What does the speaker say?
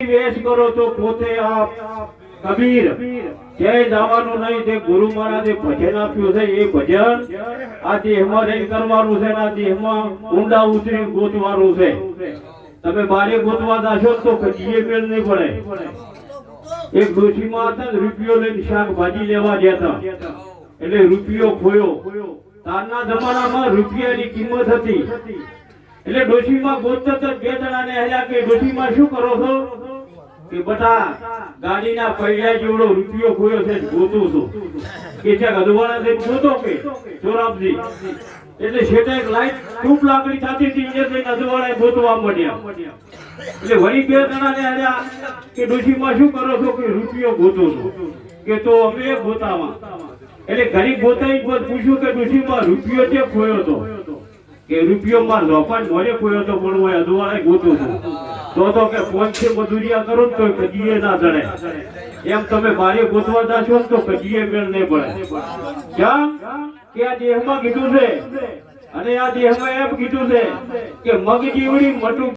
વેશ કરો તો પોતે આપ કબીર જય જવાનું નહીં તે ગુરુ મહારાજે ભજન આપ્યું છે એ ભજન આ દેહમાં રહીને કરવાનું છે આ દેહમાં ઊંડા ઉતરી ગોતવાનું છે તમે બારે ગોતવા જાશો તો કદીએ મેળ નહીં પડે એક ડોશીમાં હતા રૂપિયો લઈને શાકભાજી લેવા જતા એટલે રૂપિયો ખોયો તારના જમાનામાં રૂપિયાની કિંમત હતી એટલે ડોશીમાં ગોતતા તો બે જણાને હર્યા કે ડોશીમાં શું કરો છો કે બટા ગાડીના પૈડા જેવડો રૂપિયો ખોયો છે ગોતું છું કે છે અધવાળા દે ગોતો કે ચોરાબજી એટલે શેઠે એક લાઈટ ખૂબ લાકડી થાતી હતી એટલે થઈને અધવાળાએ ગોતવા મળ્યા એટલે વળી બે જણાને હર્યા કે ડોશીમાં શું કરો છો કે રૂપિયો ગોતો છો કે તો અમે ગોતાવા એટલે ઘણી ગોતાઈ પૂછ્યું કે ડોશીમાં રૂપિયો જે ખોયો તો કે રૂપિયો માં લોપાન મોરે ખોયો તો પણ હોય અધવાળાએ ગોતો છો તો કે પોંચે મજૂરિયા કરો તો કદીએ ના જડે એમ તમે બારે ગોતવા જાશો તો કદીએ મેળ નહીં પડે ક્યાં કે આ દેહમાં કીધું છે અને આ દેહમાં એમ કીધું છે કે મગ જીવડી મટુ